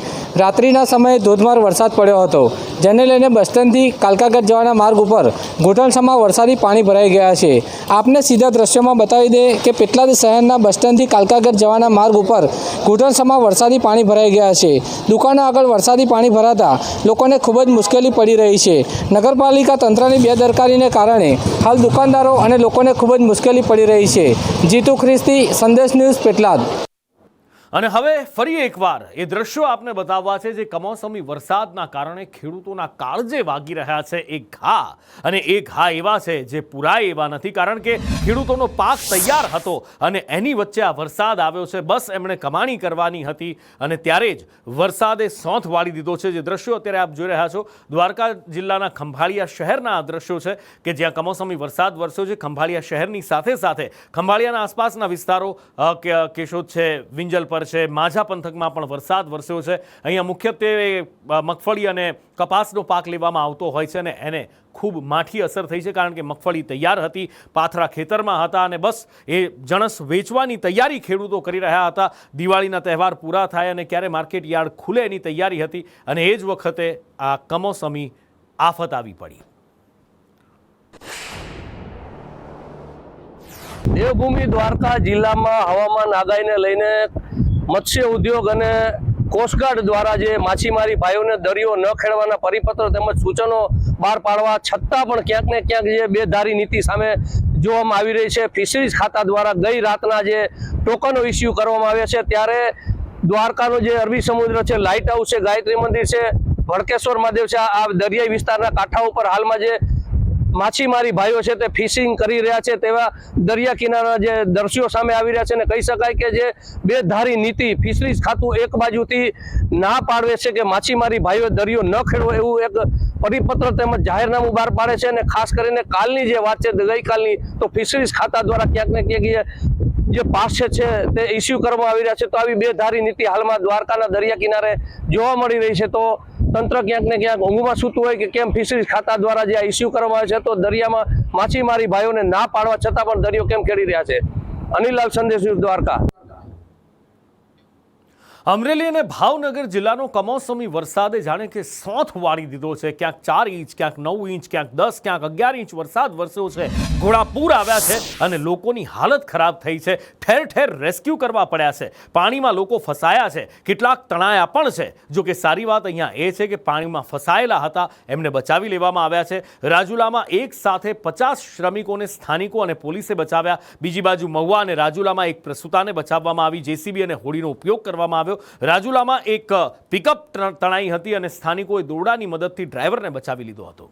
રાત્રિના સમયે ધોધમાર વરસાદ પડ્યો હતો, જેને લઈને બસ સ્ટેન્ડથી કાલકાગઢ જવાના માર્ગ ઉપર ઘૂંટણસમાં વરસાદી પાણી ભરાઈ ગયા છે। આપને સીધા દ્રશ્યોમાં બતાવી દે કે પેટલાદ શહેરના બસ સ્ટેન્ડથી કાલકાગઢ જવાના માર્ગ ઉપર ઘૂંટણસમાં વરસાદી પાણી ભરાઈ ગયા છે। દુકાનો આગળ વરસાદી પાણી ભરાતા લોકોને ખૂબ જ મુશ્કેલી પડી રહી છે। નગરપાલિકા તંત્રની બેદરકારીને કારણે હાલ દુકાનદારો અને લોકોને ખૂબ જ મુશ્કેલી પડી રહી છે। જીતુ ખ્રિસ્તી, સંદેશ ન્યૂઝ, પેટલાદ। અને હવે ફરી એકવાર એ દ્રશ્યો આપને બતાવવા છે જે કમોસમી વરસાદના કારણે ખેડૂતોના કાળજે વાગી રહ્યા છે એ ઘા. અને એ ઘા એવા છે જે પૂરાય એવા નથી, કારણ કે ખેડૂતોનો પાક તૈયાર હતો અને એની વચ્ચે આ વરસાદ આવ્યો છે. બસ એમણે કમાણી કરવાની હતી અને ત્યારે જ વરસાદે સોંથ વાળી દીધો છે. જે દ્રશ્યો અત્યારે આપ જોઈ રહ્યા છો દ્વારકા જિલ્લાના ખંભાળિયા શહેરના આ દ્રશ્યો છે કે જ્યાં કમોસમી વરસાદ વરસ્યો છે. ખંભાળિયા શહેરની સાથે સાથે ખંભાળિયાના આસપાસના વિસ્તારો કેશોદ છે, વિંજલ છે, माझा પંથકમાં પણ વરસાદ વરસ્યો છે. અહીંયા મુખ્યત્વે મગફળી અને કપાસનો પાક લેવામાં આવતો હોય છે અને એને ખૂબ માઠી અસર થઈ છે, કારણ કે મગફળી તૈયાર હતી, પાથરા ખેતરમાં હતા અને બસ એ જણસ વેચવાની તૈયારી ખેડૂતો કરી રહ્યા હતા. દિવાળીના તહેવાર પૂરા થાય અને ક્યારે માર્કેટ યાર્ડ ખુલે એની તૈયારી હતી અને એ જ વખતે આ કમોસમી આફત આવી પડી. દેવભૂમિ દ્વારકા જિલ્લામાં હવામાન આગાહીને લઈને મત્સ્ય ઉદ્યોગ અને કોસ્ટગાર્ડ દ્વારા જે માછીમારી ભાઈઓને દરિયો ન ખેડવાના પરિપત્ર તેમજ સૂચનો બહાર પાડવા છતાં પણ ક્યાંક ને ક્યાંક જે બેધારી નીતિ સામે જોવામાં આવી રહી છે. ફિશરીઝ ખાતા દ્વારા ગઈ રાતના જે ટોકનો ઇસ્યુ કરવામાં આવ્યા છે ત્યારે દ્વારકાનો જે અરબી સમુદ્ર છે, લાઇટ હાઉસ છે, ગાયત્રી મંદિર છે, ભડકેશ્વર મહાદેવ છે, આ દરિયાઈ વિસ્તારના કાંઠા ઉપર હાલમાં જે માછીમારી ભાઈઓ છે તે ફિશિંગ કરી રહ્યા છે તેવા દરિયા કિનારાના જે દ્રશ્યો સામે આવી રહ્યા છે. અને કહી શકાય કે જે બેધારી નીતિ ફિશરીઝ ખાતું એક બાજુથી ના પાડવે છે કે માછીમારી ભાઈઓ દરિયો ન ખેડવો એવું એક પરિપત્ર તેમજ જાહેરનામું બહાર પાડે છે. અને ખાસ કરીને કાલની જે વાત છે ગઈકાલની, તો ફિશરીઝ ખાતા દ્વારા ક્યાંક ને ક્યાંક જે પાસ છે તે ઇસ્યુ કરવામાં આવી રહ્યા છે. તો આવી બેધારી નીતિ હાલમાં દ્વારકાના દરિયા કિનારે જોવા મળી રહી છે. તો તંત્ર ક્યાંક ને ક્યાંક ઊંઘમાં સૂતું હોય કે કેમ ફિશરીઝ ખાતા દ્વારા જે આ ઇસ્યુ કરવામાં આવે છે તો દરિયામાં માછીમારી ભાઈઓને ના પાડવા છતાં પણ દરિયો કેમ ખેડી રહ્યા છે. અનિલાલ સંદેશ, દ્વારકા. અમરેલી અને ભાવનગર જિલ્લાનો કમોસમી વરસાદે જાણે કે સોંથ વાળી દીધો છે. ક્યાંક 4 ઇંચ, ક્યાંક 9 ઇંચ, ક્યાંક 10, ક્યાંક 11 ઇંચ વરસાદ વરસ્યો છે. ઘોડાપૂર આવ્યા છે અને લોકોની હાલત ખરાબ થઈ છે. ઠેર ઠેર રેસ્ક્યુ કરવા પડ્યા છે. પાણીમાં લોકો ફસાયા છે, કેટલાક તણાયા પણ છે. જો કે સારી વાત અહીંયા એ છે કે પાણીમાં ફસાયેલા હતા એમને બચાવી લેવામાં આવ્યા છે. રાજુલામાં એક સાથે 50 શ્રમિકોને સ્થાનિકો અને પોલીસે બચાવ્યા. બીજી બાજુ મહુવા અને રાજુલામાં એક પ્રસૂતાને બચાવવામાં આવી. જેસીબી અને હોડીનો ઉપયોગ કરવામાં આવ્યો. રાજુલામાં એક પિકઅપ તણાઈ હતી અને સ્થાનિકોએ દોરડાની મદદથી ડ્રાઈવરને બચાવી લીધો હતો.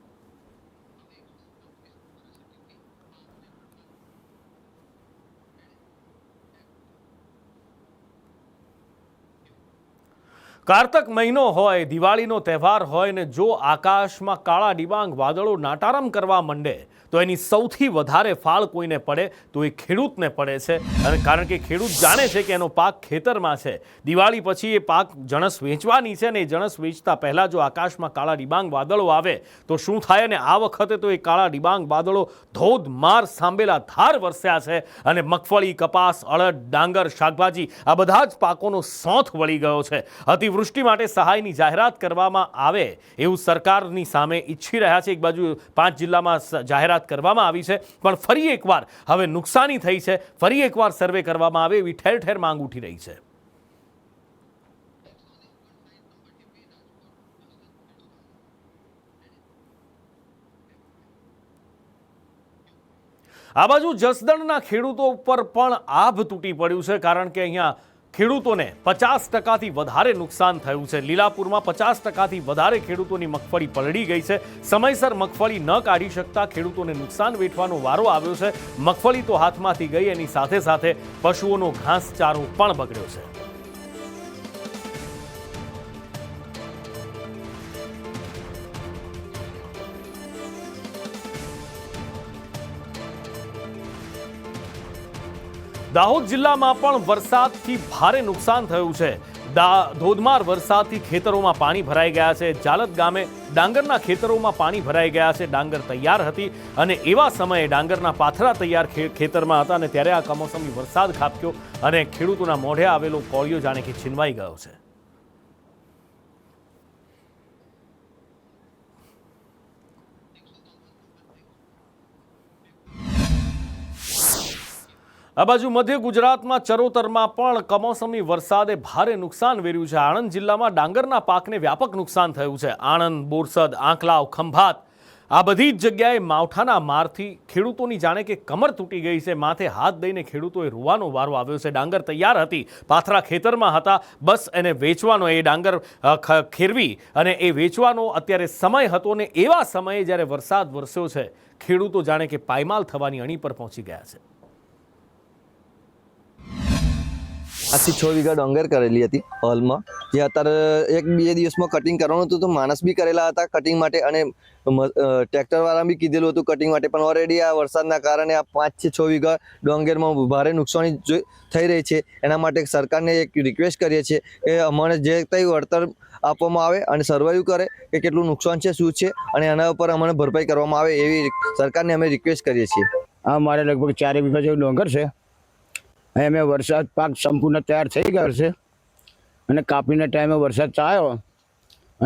કાર્તક મહિનો હોય, દિવાળીનો તહેવાર હોય ને જો આકાશમાં કાળા ડિબાંગ વાદળો નાટારમ કરવા માંડે તો એની સૌથી વધારે ફાળ કોઈને પડે તો એ ખેડૂતને પડે છે. અને કારણ કે ખેડૂત જાણે છે કે એનો પાક ખેતરમાં છે. દિવાળી પછી એ પાક જણસ વેચવાની છે ને એ જણસ વેચતા પહેલાં જો આકાશમાં કાળા ડિબાંગ વાદળો આવે તો શું થાય? અને આ વખતે તો એ કાળા ડિબાંગ વાદળો ધોધમાર સાંભેલા ધાર વરસ્યા છે અને મગફળી, કપાસ, અડદ, ડાંગર, શાકભાજી આ બધા જ પાકોનો સોંથ વળી ગયો છે. અતિવૃષ્ટિ માટે સહાયની જાહેરાત કરવામાં આવે એવું સરકારની સામે ઈચ્છી રહ્યા છે. એક બાજુ 5 જિલ્લામાં જાહેરાત કરવામાં આવી છે પણ ફરી એકવાર હવે નુકસાની થઈ છે. ફરી એકવાર સર્વે કરવામાં આવે એવી ઠેર ઠેર માંગ ઉઠી રહી છે. આ બાજુ જસદણના ખેડૂતો ઉપર પણ આભ તૂટી પડ્યું છે, કારણ કે અહીંયા ખેડૂતોને 50%થી વધારે નુકસાન થયું છે. લીલાપુરમાં 50%થી વધારે ખેડૂતોની મગફળી પલળી ગઈ છે. સમયસર મગફળી ન કાઢી શકતા ખેડૂતોને નુકસાન વેઠવાનો વારો આવ્યો છે. મગફળી તો હાથમાંથી ગઈ, એની સાથે સાથે પશુઓનો ઘાસચારો પણ બગડ્યો છે. દાહોદ જિલ્લામાં પણ વરસાદથી ભારે નુકસાન થયું છે. ધોધમાર વરસાદથી ખેતરોમાં પાણી ભરાઈ ગયા છે. જાલત ગામે ડાંગરના ખેતરોમાં પાણી ભરાઈ ગયા છે. ડાંગર તૈયાર હતી અને એવા સમયે ડાંગરના પાથરા તૈયાર ખેતરમાં હતા અને ત્યારે આ કમોસમી વરસાદ ખાબક્યો અને ખેડૂતોના મોઢે આવેલો કોળિયો જાણે કે છીનવાઈ ગયો છે. આ બાજુ મધ્ય ગુજરાતમાં ચરોતરમાં પણ કમોસમી વરસાદે ભારે નુકસાન વેર્યું છે. આણંદ જિલ્લામાં ડાંગરના પાકને વ્યાપક નુકસાન થયું છે. આણંદ, બોરસદ, આંકલાવ, ખંભાત આ બધી જ જગ્યાએ માવઠાના મારથી ખેડૂતોની જાણે કે કમર તૂટી ગઈ છે. માથે હાથ દઈને ખેડૂતોએ રોવાનો વારો આવ્યો છે. ડાંગર તૈયાર હતી, પાથરા ખેતરમાં હતા, બસ એને વેચવાનો, એ ડાંગર ખેરવી અને એ વેચવાનો અત્યારે સમય હતો ને એવા સમયે જ્યારે વરસાદ વરસ્યો છે, ખેડૂતો જાણે કે પાયમાલ થવાની અણી પર પહોંચી ગયા છે. આજથી 6 વીઘા ડોંગર કરેલી હતી હોલમાં, જે અત્યારે 1-2 દિવસમાં કટિંગ કરવાનું હતું. તો માણસ બી કરેલા હતા કટિંગ માટે અને ટ્રેક્ટરવાળા બી કીધેલું હતું કટિંગ માટે, પણ ઓલરેડી આ વરસાદના કારણે આ 5-6 વીઘા ડોંગરમાં ભારે નુકસાની થઈ રહી છે. એના માટે સરકારને એક રિક્વેસ્ટ કરીએ છીએ કે અમને જે કંઈ વળતર આપવામાં આવે અને સર્વાઈવ કરે કે કેટલું નુકસાન છે, શું છે, અને એના ઉપર અમને ભરપાઈ કરવામાં આવે એવી સરકારને અમે રિક્વેસ્ટ કરીએ છીએ. આ મારે લગભગ 4 વીઘા જેવું ડોંગર છે. અમે વરસાદ પાક સંપૂર્ણ તૈયાર થઈ ગયો છે અને કાપીના ટાઈમે વરસાદ ચાલ્યો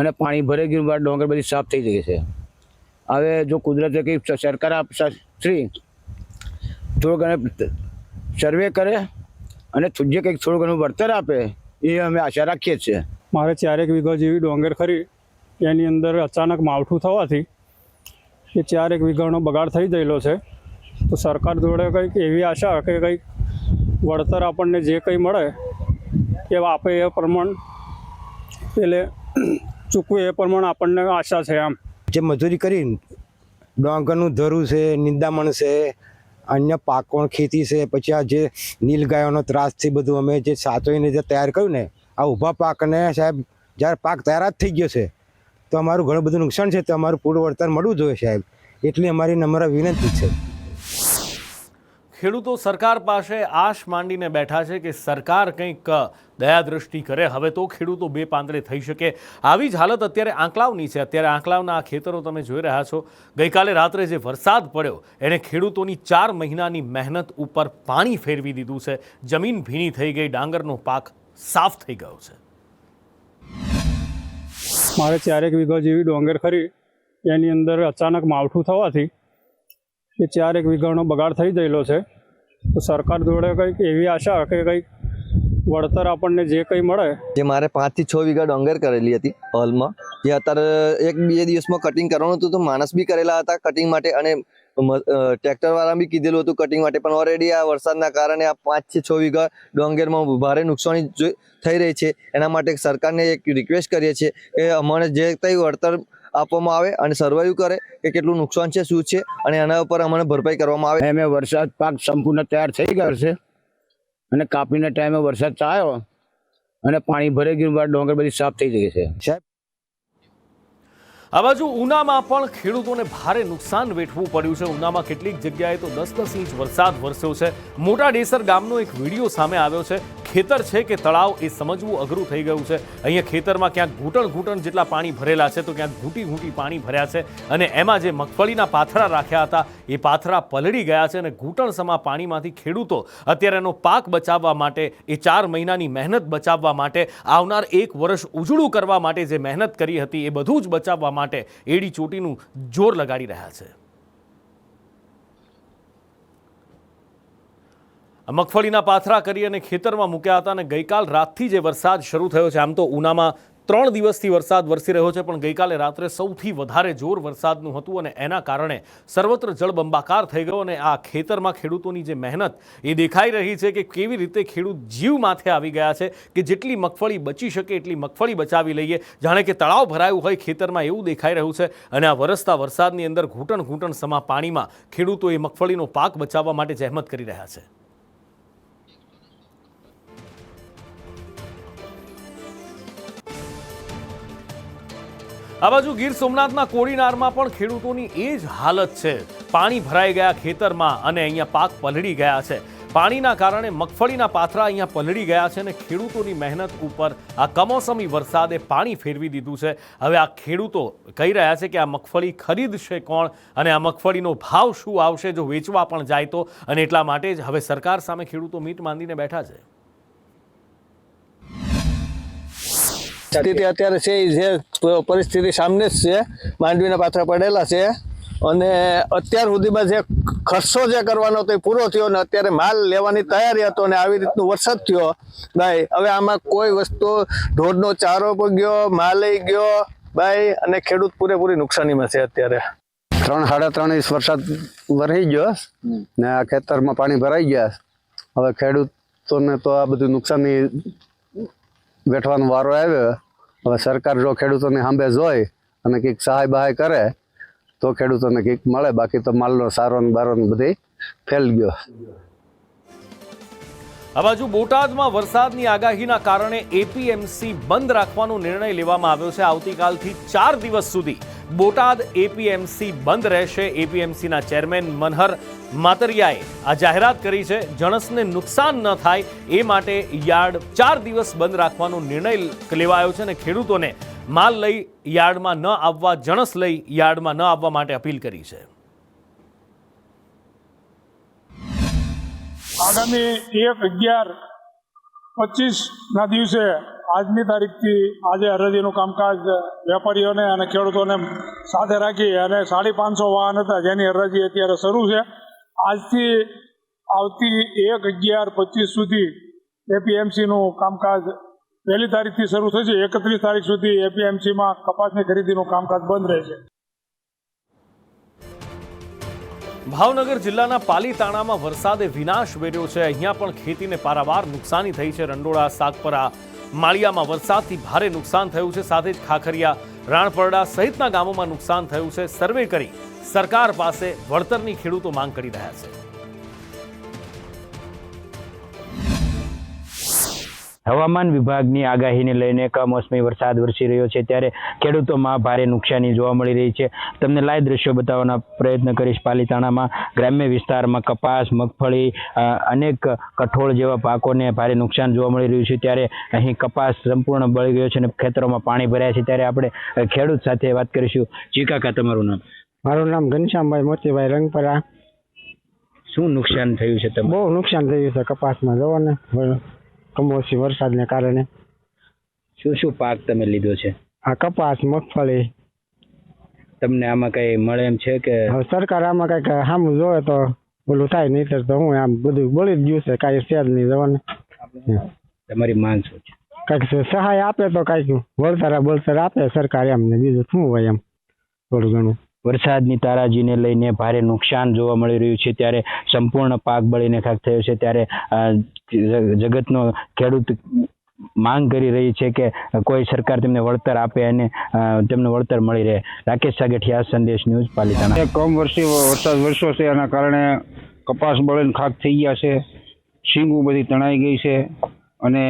અને પાણી ભરાઈ ગયું બાદ ડોંગર બધી સાફ થઈ ગઈ છે. હવે જો કુદરતે કંઈ સરકાર શ્રી થોડું ઘણું સર્વે કરે અને જે કંઈક થોડું ઘણું વળતર આપે એ અમે આશા રાખીએ છીએ. મારે 4 વીઘા જેવી ડોંગર ખરી, એની અંદર અચાનક માવઠું થવાથી એ 4 વીઘાનો બગાડ થઈ ગયેલો છે. તો સરકાર જોડે કંઈક એવી આશા કે કંઈક વળતર આપણને જે કંઈ મળે એ આપે એ પ્રમાણે એટલે ચૂકવે એ પ્રમાણે આપણને આશા છે. આમ જે મજૂરી કરી ડોંગરનું ધરું છે, નિંદામણ છે, અન્ય પાકો ખેતી છે, પછી આ જે નીલગાયોનો ત્રાસથી બધું અમે જે સાચવીને જે તૈયાર કર્યું ને, આ ઊભા પાકને સાહેબ જ્યારે પાક તૈયાર જ થઈ ગયો છે તો અમારું ઘણું બધું નુકસાન છે. તો અમારું પૂરું વળતર મળવું જોઈએ સાહેબ, એટલી અમારી નમ્ર વિનંતી છે. ખેડૂતો સરકાર પાસે આશ માંડીને બેઠા છે કે સરકાર કંઈક દયા દ્રષ્ટિ કરે, હવે તો ખેડૂતો બે પાંદડે થઈ શકે. આવી જ હાલત અત્યારે આંકલાવની છે. અત્યારે આંકલાવના આ ખેતરો તમે જોઈ રહ્યા છો. ગઈકાલે રાત્રે જે વરસાદ પડ્યો એણે ખેડૂતોની 4 મહિનાની મહેનત ઉપર પાણી ફેરવી દીધું છે. જમીન ભીની થઈ ગઈ, ડાંગરનો પાક સાફ થઈ ગયો છે. મારે 4 વીઘા જેવી ડોંગર ખરી, એની અંદર અચાનક માવઠું થવાથી એ 4 વીઘાનો બગાડ થઈ ગયેલો છે. તો સરકાર જોડે કંઈક એવી આશા કે કંઈક વળતર આપણને જે કંઈ મળે. જે મારે 5-6 વીઘા ડોંગર કરેલી હતી હોલમાં, જે અત્યારે 1-2 દિવસમાં કટિંગ કરવાનું હતું. તો માણસ બી કરેલા હતા કટિંગ માટે અને ટ્રેક્ટરવાળા બી કીધેલું હતું કટિંગ માટે, પણ ઓલરેડી આ વરસાદના કારણે આ 5-6 વીઘા ડોંગરમાં ભારે નુકસાની થઈ રહી છે. એના માટે સરકારને એક રિક્વેસ્ટ કરીએ છીએ કે અમને જે કંઈ વળતર આપવામાં આવે અને સર્વાઈવ કરે કે કેટલું નુકસાન છે, શું છે, અને એના ઉપર અમને ભરપાઈ કરવામાં આવે. અમે વરસાદ પાક સંપૂર્ણ તૈયાર થઈ ગયો છે અને કાપીના ટાઈમે વરસાદ ચાલ્યો અને પાણી ભરાઈ ગયું બાદ ડોંગર બધી સાફ થઈ ગઈ છે. આ બાજુ ઉનામાં પણ ખેડૂતોને ભારે નુકસાન વેઠવું પડ્યું છે. ઉનામાં કેટલીક જગ્યાએ તો 10-10 ઇંચ વરસાદ વરસ્યો છે. મોટા ડેસર ગામનો એક વિડીયો સામે આવ્યો છે. ખેતર છે કે તળાવ એ સમજવું અઘરું થઈ ગયું છે. અહીંયા ખેતરમાં ક્યાંક ઘૂંટણ જેટલા પાણી ભરેલા છે, તો ક્યાંક ઘૂંટી પાણી ભર્યા છે. અને એમાં જે મગફળીના પાથરા રાખ્યા હતા એ પાથરા પલળી ગયા છે અને ઘૂંટણ સમા પાણીમાંથી ખેડૂતો અત્યારે એનો પાક બચાવવા માટે, એ 4 મહિનાની મહેનત બચાવવા માટે, આવનાર 1 વર્ષ ઉજળું કરવા માટે જે મહેનત કરી હતી એ બધું જ બચાવવા માટે એડી ચોટીનું જોર લગાડી રહ્યા છે. મગફળીના પાથરા કરી અને ખેતરમાં મૂક્યા હતા અને ગઈકાલ રાતથી જે વરસાદ શરૂ થયો છે. આમ તો ઉનામાં 3 દિવસથી વરસાદ વરસી રહ્યો છે, પણ ગઈકાલે રાત્રે સૌથી વધારે જોર વરસાદનું હતું અને એના કારણે સર્વત્ર જળબંબાકાર થઈ ગયો. અને આ ખેતરમાં ખેડૂતોની જે મહેનત એ દેખાઈ રહી છે કે કેવી રીતે ખેડૂત જીવ માથે આવી ગયા છે કે જેટલી મગફળી બચી શકે એટલી મગફળી બચાવી લઈએ, જાણે કે તળાવ ભરાયું હોય ખેતરમાં એવું દેખાઈ રહ્યું છે. અને આ વરસતા વરસાદની અંદર ઘૂંટણ સમા પાણીમાં ખેડૂતો એ મગફળીનો પાક બચાવવા માટે જહેમત કરી રહ્યા છે. આ બાજુ ગીર સોમનાથના કોડીનારમાં પણ ખેડૂતોની એ જ હાલત છે. પાણી ભરાઈ ગયા ખેતરમાં અને અહીંયા પાક પલળી ગયા છે. પાણીના કારણે મગફળીના પાથરા અહીંયા પલળી ગયા છે અને ખેડૂતોની મહેનત ઉપર આ કમોસમી વરસાદે પાણી ફેરવી દીધું છે. હવે આ ખેડૂતો કહી રહ્યા છે કે આ મગફળી ખરીદશે કોણ અને આ મગફળીનો ભાવ શું આવશે જો વેચવા પણ જાય તો. અને એટલા માટે જ હવે સરકાર સામે ખેડૂતો મીટ માંડીને બેઠા છે. સ્થિતિ અત્યારે છે જે પરિસ્થિતિ સામે જ છે. માંડવીના પાથરા પડેલા છે અને અત્યાર સુધીમાં જે ખર્ચો જે કરવાનો હતો એ પૂરો થયો ને અત્યારે માલ લેવાની તૈયારી હતો ને આવી રીતનો વરસાદ થયો ભાઈ. હવે આમાં કોઈ વસ્તુ ઢોરનો ચારો પણ ગયો, માલ ગયો ભાઈ, અને ખેડૂત પૂરેપૂરી નુકસાનીમાં છે અત્યારે. 3-3.5 ઇંચ વરસાદ વરસી ગયો ને આ ખેતરમાં પાણી ભરાઈ ગયા. હવે ખેડૂતોને તો આ બધું નુકસાની વેઠવાનો વારો આવ્યો. હવે સરકાર જો ખેડૂતોને સાંભે જોઈ અને કંઈક સહાય બહાય કરે તો ખેડૂતોને કંઈક મળે, બાકી તો માલનો સારો ને બારો બધી ફેલ ગયો. આ બાજુ બોટાદમાં વરસાદની આગાહીના કારણે એપીએમસી બંધ રાખવાનો નિર્ણય લેવામાં આવ્યો છે. આવતીકાલથી 4 દિવસ સુધી બોટાદ એપીએમસી બંધ રહેશે. એપીએમસીના ચેરમેન મનહર માતરિયાએ આ જાહેરાત કરી છે. જણસને નુકસાન ન થાય એ માટે યાર્ડ 4 દિવસ બંધ રાખવાનો નિર્ણય લેવાયો છે અને ખેડૂતોને માલ લઈ યાર્ડમાં ન આવવા, જણસ લઈ યાર્ડમાં ન આવવા માટે અપીલ કરી છે. આગામી 1/11/25 દિવસે આજની તારીખથી આજે હરાજીનું કામકાજ વેપારીઓને અને ખેડૂતોને સાથે રાખી અને 550 વાહન હતા જેની હરાજી અત્યારે શરૂ છે. આજથી આવતી 1/11/25 સુધી એપીએમસીનું કામકાજ 1 તારીખથી શરૂ થશે. 31 તારીખ સુધી એપીએમસીમાં કપાસની ખરીદીનું કામકાજ બંધ રહેશે. ભાવનગર જિલ્લાના પાલીતાણામાં વરસાદે વિનાશ વેર્યો છે. અહીંયા પણ ખેતીને પારાવાર નુકસાની થઈ છે. રંડોળા, સાગપરા, માળિયામાં વરસાદથી ભારે નુકસાન થયું છે. સાથે જ ખાખરિયા, રાણપરડા સહિતના ગામોમાં નુકસાન થયું છે. સર્વે કરી સરકાર પાસે વળતરની ખેડૂતો માંગ કરી રહ્યા છે. હવામાન વિભાગની આગાહીને લઈને કમોસમી વરસાદ વરસી રહ્યો છે, ત્યારે ખેડૂતોમાં ભારે નુકસાની જોવા મળી રહી છે. તમને લાઈવ દ્રશ્યો બતાવવાનો પ્રયત્ન કરીશ. પાલીતાણામાં ગ્રામ્ય વિસ્તારમાં કપાસ, મગફળી, અનેક કઠોળ જેવા પાકોને ભારે નુકસાન જોવા મળી રહ્યું છે. ત્યારે અહીં કપાસ સંપૂર્ણ બળી ગયો છે અને ખેતરોમાં પાણી ભરાયા છે. ત્યારે આપણે ખેડૂત સાથે વાત કરીશું. જી કાકા, તમારું નામ? મારું નામ ઘનશ્યામભાઈ મોતીભાઈ રંગપરા. શું નુકસાન થયું છે? બહુ નુકસાન થયું છે કપાસમાં. જોવો ને, કમોસમી વરસાદને કારણે. શું શું પાક તમે લીધો છે? આ કપાસ, મગફળી. તમને આમાં કઈ મળે એમ છે કે સરકાર આમાં કઈક સામું જોવે તો ઓલું થાય, નહીં તો હું આમ બધું બળી જ ગયું છે, કઈ છે જ નહીં. જવાનું તમારી માંગ શું છે? કઈક સહાય આપે તો કઈક વળતર આપે સરકાર, એમને બીજું શું હોય એમ થોડું ઘણું. વરસાદની તારાજીને લઈને ભારે નુકસાન જોવા મળી રહ્યું છે. ત્યારે સંપૂર્ણ પાક બળીને ખાક થયો છે. ત્યારે જગતનો ખેડૂત માંગ કરી રહી છે કે કોઈ સરકાર તેમને વળતર આપે અને તેમને વળતર મળી રહે. રાકેશ સાગઠિયા, સંદેશ ન્યૂઝ, પાલીતાણા. કમોસમી વરસાદ વરસ્યો છે, એના કારણે કપાસ બળીને ખાક થઈ ગયા છે, શીંગું બધી તણાઈ ગઈ છે અને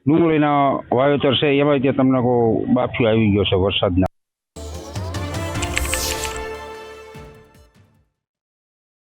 ડુંગળીના વાવેતર છે એમાં તમને બાફિયો આવી ગયો છે વરસાદના.